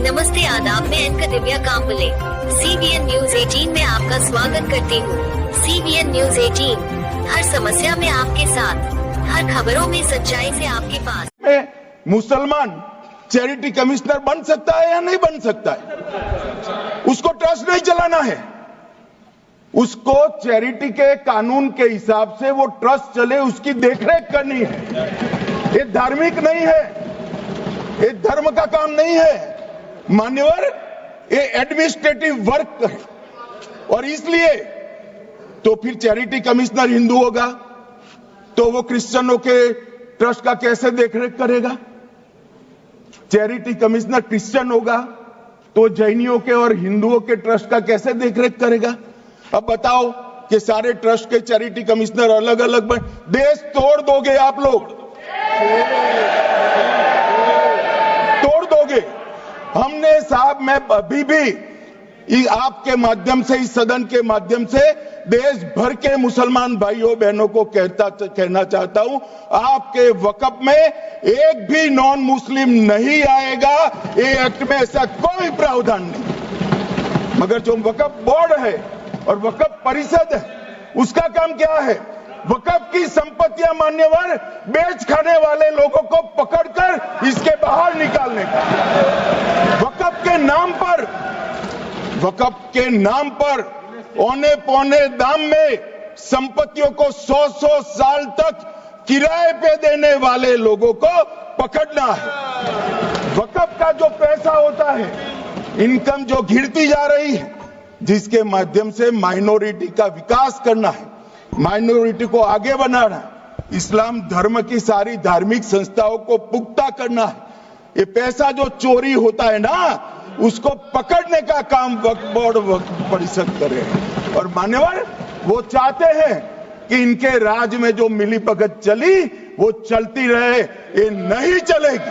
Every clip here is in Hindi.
नमस्ते आदाब, मैं anchor Divya Kamble CBN news 18 में आपका स्वागत करती हूँ। CBN न्यूज 18 हर समस्या में आपके साथ, हर खबरों में सच्चाई से आपके पास। मुसलमान चैरिटी कमिश्नर बन सकता है या नहीं बन सकता है? उसको ट्रस्ट नहीं चलाना है, उसको चैरिटी के कानून के हिसाब से वो ट्रस्ट चले उसकी देखरेख करनी है। ये धार्मिक नहीं है, ये धर्म का काम नहीं है मान्यवर, ये एडमिनिस्ट्रेटिव वर्क है। और इसलिए तो फिर चैरिटी कमिश्नर हिंदू होगा तो वो क्रिश्चियनों के ट्रस्ट का कैसे देखरेख करेगा? चैरिटी कमिश्नर क्रिश्चियन होगा तो जैनियों के और हिंदुओं के ट्रस्ट का कैसे देखरेख करेगा? अब बताओ कि सारे ट्रस्ट के चैरिटी कमिश्नर अलग अलग देश तोड़ दोगे आप लोग, तोड़ दोगे। हमने साहब, मैं अभी भी आपके माध्यम से, इस सदन के माध्यम से देश भर के मुसलमान भाइयों बहनों को कहना चाहता हूं, आपके वक्फ में एक भी नॉन मुस्लिम नहीं आएगा। ये एक्ट में ऐसा कोई प्रावधान नहीं। मगर जो वक्फ बोर्ड है और वक्फ परिषद है, उसका काम क्या है? वक्फ की संपत्तियां मान्यवर बेच खाने वाले लोगों को पकड़कर इसके बाहर निकालने का। वक्फ के नाम पर औने पौने दाम में संपत्तियों को 100 साल तक किराए पे देने वाले लोगों को पकड़ना है। वक्फ का जो पैसा होता है, इनकम जो गिरती जा रही है, जिसके माध्यम से माइनॉरिटी का विकास करना है, माइनॉरिटी को आगे बढ़ाना है, इस्लाम धर्म की सारी धार्मिक संस्थाओं को पुख्ता करना है। ये पैसा जो चोरी होता है ना, उसको पकड़ने का काम वक्फ बोर्ड, वक्फ परिषद करे। और मान्यवर वो चाहते हैं कि इनके राज में जो मिली भगत चली वो चलती रहे। ये नहीं चलेगी,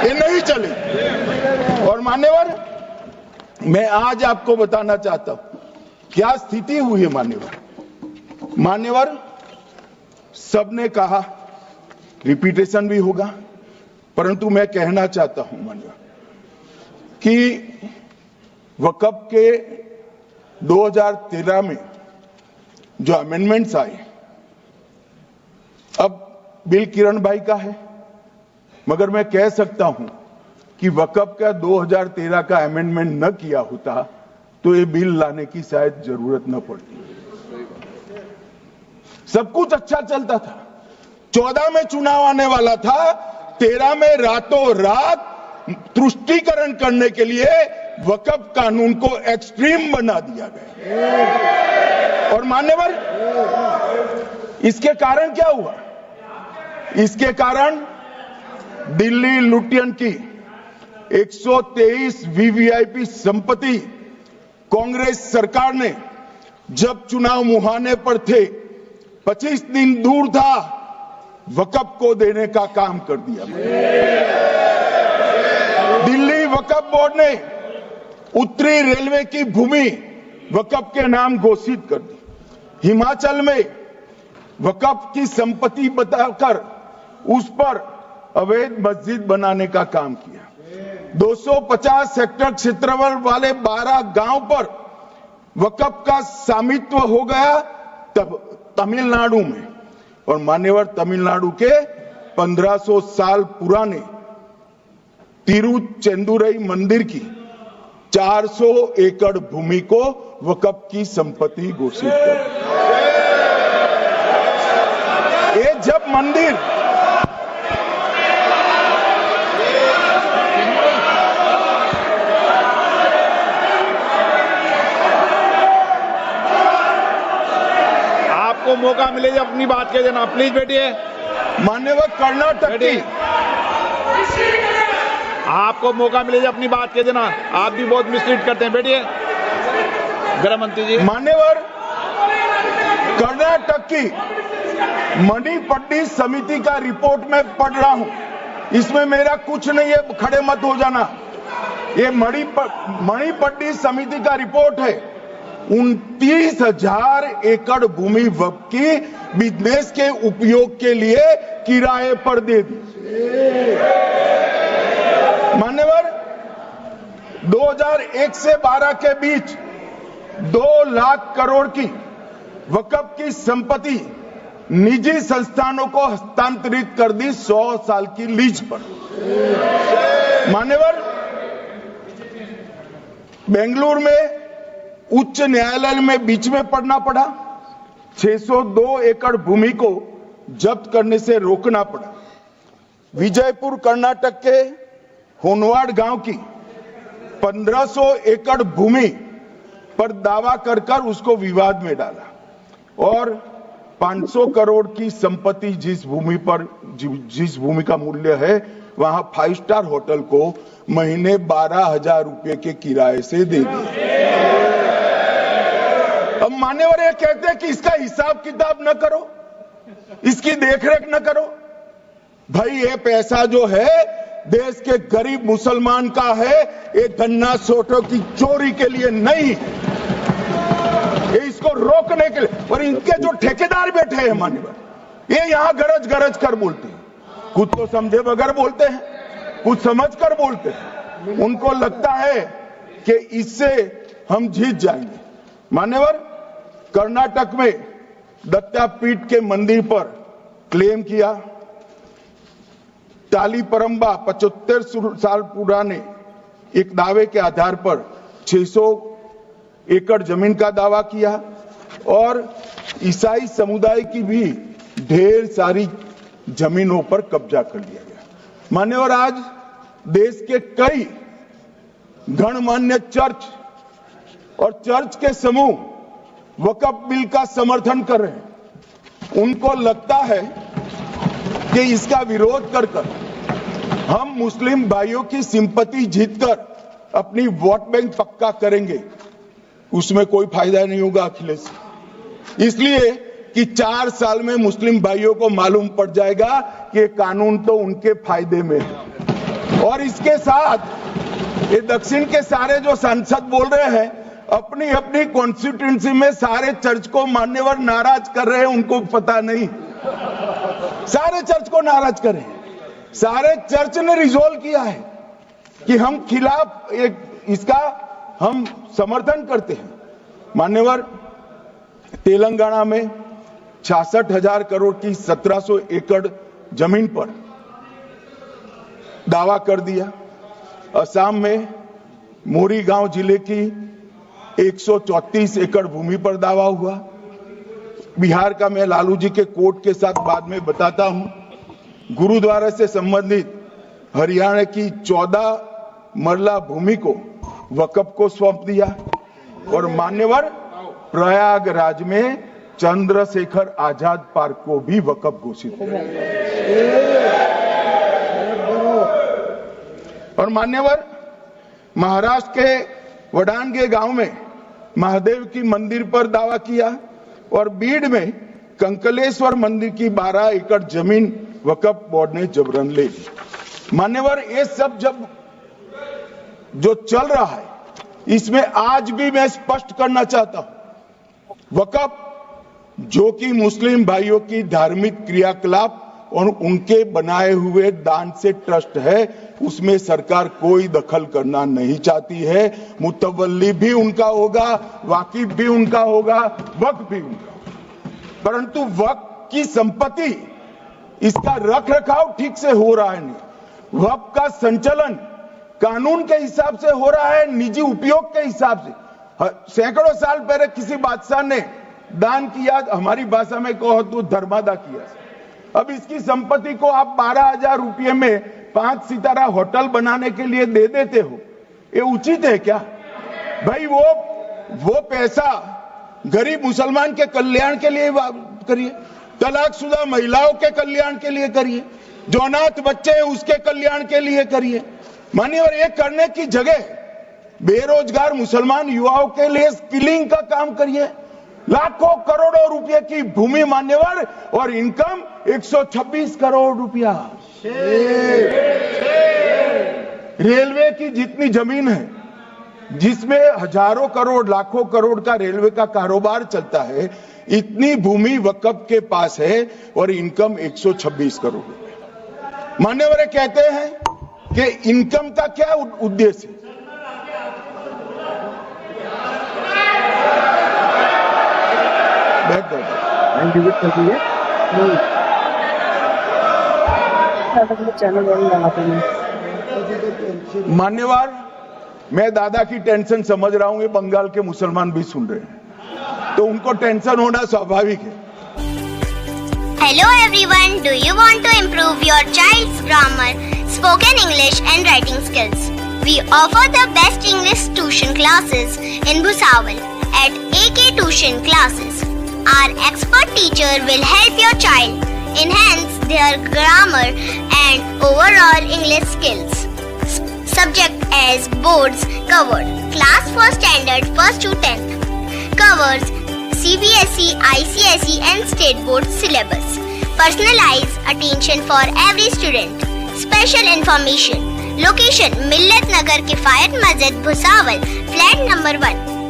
ये नहीं चलेगी। और मान्यवर मैं आज आपको बताना चाहता हूं क्या स्थिति हुई है। मान्यवर सबने कहा, रिपीटेशन भी होगा, परंतु मैं कहना चाहता हूं मान्यवर कि वक्फ के 2013 में जो अमेंडमेंट्स आए, अब बिल किरण भाई का है, मगर मैं कह सकता हूं कि वक्फ का 2013 का अमेंडमेंट न किया होता तो ये बिल लाने की शायद जरूरत न पड़ती। सब कुछ अच्छा चलता था। 14 में चुनाव आने वाला था, 13 में रातों रात तुष्टीकरण करने के लिए वक्फ कानून को एक्सट्रीम बना दिया गया। और मान्यवर इसके कारण क्या हुआ? इसके कारण दिल्ली लुटियन की 123 वीवीआईपी संपत्ति कांग्रेस सरकार ने जब चुनाव मुहाने पर थे, 25 दिन दूर था, वक्फ को देने का काम कर दिया। दिल्ली वक्फ बोर्ड ने उत्तरी रेलवे की भूमि वक्फ के नाम घोषित कर दी। हिमाचल में वक्फ की संपत्ति बताकर उस पर अवैध मस्जिद बनाने का काम किया। 250 हेक्टेयर क्षेत्रफल वाले 12 गांव पर वक्फ का स्वामित्व हो गया तब तमिलनाडु में। और मान्यवर तमिलनाडु के 1500 साल पुराने तिरुचेंदुरई मंदिर की 400 एकड़ भूमि को वक्फ की संपत्ति घोषित कर। ये जब मंदिर आपको मौका मिले जब अपनी बात कह देना, प्लीज बैठिए। मान्यवर कर्नाटक की, आपको मौका मिले जब अपनी बात कह देना, आप भी बहुत मिसलीड करते हैं। बैठिए गृह मंत्री जी। मान्यवर कर्नाटक की मणिपट्टी समिति का रिपोर्ट मैं पढ़ रहा हूं, इसमें मेरा कुछ नहीं है, खड़े मत हो जाना। ये मणिपट्टी समिति का रिपोर्ट है। 29,000 एकड़ भूमि वक्फ की बिजनेस के उपयोग के लिए किराए पर दे दी। मान्यवर 2001 से 12 के बीच 2 लाख करोड़ की वक्फ की संपत्ति निजी संस्थानों को हस्तांतरित कर दी 100 साल की लीज पर। मान्यवर बेंगलुरु में उच्च न्यायालय में बीच में पड़ना पड़ा, 602 एकड़ भूमि को जब्त करने से रोकना पड़ा। विजयपुर कर्नाटक के होनवाड़ गांव की 1500 एकड़ भूमि पर दावा कर उसको विवाद में डाला और 500 करोड़ की संपत्ति जिस भूमि का मूल्य है वहां 5 स्टार होटल को महीने 12,000 रुपए के किराए से दे दिया। अब मान्यवर ये कहते हैं कि इसका हिसाब किताब न करो, इसकी देखरेख न करो। भाई ये पैसा जो है देश के गरीब मुसलमान का है, ये गन्ना सोटों की चोरी के लिए नहीं, ये इसको रोकने के लिए। और इनके जो ठेकेदार बैठे हैं मान्यवर, ये यहां गरज गरज कर बोलते हैं, खुद तो समझे बगैर बोलते हैं, कुछ समझ कर बोलते हैं। उनको लगता है कि इससे हम जीत जाएंगे। मान्यवर कर्नाटक में दत्तापीठ के मंदिर पर क्लेम किया, टालीपरंबा 75 साल पुराने एक दावे के आधार पर 600 एकड़ जमीन का दावा किया और ईसाई समुदाय की भी ढेर सारी जमीनों पर कब्जा कर लिया गया। मान्यवर आज देश के कई गणमान्य चर्च और चर्च के समूह वक्फ बिल का समर्थन कर रहे हैं। उनको लगता है कि इसका विरोध कर हम मुस्लिम भाइयों की सिंपैथी जीतकर अपनी वोट बैंक पक्का करेंगे, उसमें कोई फायदा नहीं होगा अखिलेश। इसलिए कि 4 साल में मुस्लिम भाइयों को मालूम पड़ जाएगा कि कानून तो उनके फायदे में है। और इसके साथ ये दक्षिण के सारे जो सांसद बोल रहे हैं, अपनी अपनी कॉन्स्टिट्यूएंसी में सारे चर्च को मान्यवर नाराज कर रहे हैं, उनको पता नहीं, सारे चर्च को नाराज कर रहे हैं। सारे चर्च ने रिजोल्व किया है कि हम खिलाफ इसका हम समर्थन करते हैं। मान्यवर तेलंगाना में 66,000 करोड़ की 1700 एकड़ जमीन पर दावा कर दिया। असम में मोरीगांव जिले की 134 एकड़ भूमि पर दावा हुआ। बिहार का मैं लालू जी के कोर्ट के साथ बाद में बताता हूं। गुरुद्वारा से संबंधित हरियाणा की 14 मरला भूमि को वक्फ को सौंप दिया और मान्यवर प्रयागराज में चंद्रशेखर आजाद पार्क को भी वक्फ घोषित किया। और मान्यवर महाराष्ट्र के वडानगे गांव में महादेव की मंदिर पर दावा किया और बीड में कंकलेश्वर मंदिर की 12 एकड़ जमीन वक्फ बोर्ड ने जबरन ले ली। मान्यवर ये सब जब जो चल रहा है, इसमें आज भी मैं स्पष्ट करना चाहता हूं, वक्फ जो कि मुस्लिम भाइयों की धार्मिक क्रियाकलाप और उनके बनाए हुए दान से ट्रस्ट है, उसमें सरकार कोई दखल करना नहीं चाहती है। मुतवल्ली भी उनका होगा, वाकिफ भी उनका होगा, वक्फ भी उनका होगा। परंतु वक्फ की संपत्ति, इसका रख रखाव ठीक से हो रहा है नहीं। वक्फ का संचालन कानून के हिसाब से हो रहा है, निजी उपयोग के हिसाब से। सैकड़ों साल पहले किसी बादशाह ने दान किया, हमारी भाषा में कहो तो धर्मादा किया। अब इसकी संपत्ति को आप 12,000 रुपये में 5 सितारा होटल बनाने के लिए दे देते हो, ये उचित है क्या? भाई वो पैसा गरीब मुसलमान के कल्याण के लिए करिए, तलाकशुदा महिलाओं के कल्याण के लिए करिए, जो अनाथ बच्चे हैं उसके कल्याण के लिए करिए। मान्यवर ये करने की जगह बेरोजगार मुसलमान युवाओं के लिए स्किलिंग का काम करिए। लाखों करोड़ों रुपए की भूमि मान्यवर और इनकम 126 करोड़ रुपया। रेलवे की जितनी जमीन है, जिसमें हजारों करोड़ लाखों करोड़ का रेलवे का कारोबार चलता है, इतनी भूमि वक्फ के पास है और इनकम 126 करोड़ रुपए। मान्यवर कहते हैं कि इनकम का क्या उद्देश्य है? बैठ जाओ। चैनल लगाते हैं। मान्यवर, मैं दादा की टेंशन समझ रहा हूं, ये बंगाल के मुसलमान भी सुन रहे हैं, तो उनको टेंशन होना स्वाभाविक है। Hello everyone, do you want to improve your child's grammar, spoken English and writing skills? We offer the best English tuition classes in Bhusawal at AK Tuition Classes. Our expert teacher will help your child enhance their grammar and overall English skills. Subject as boards covered. Class for standard 1st to 10th. Covers CBSE, ICSE and State Board syllabus. Personalized attention for every student. Special information. Location Millat Nagar Kifayat Masjid Bhusawal, flat number 1.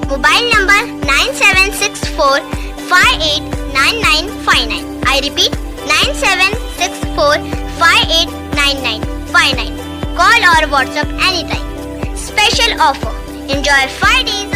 Mobile number 9764589959. I repeat 9764589959. Call or WhatsApp anytime. Special offer. Enjoy 5 days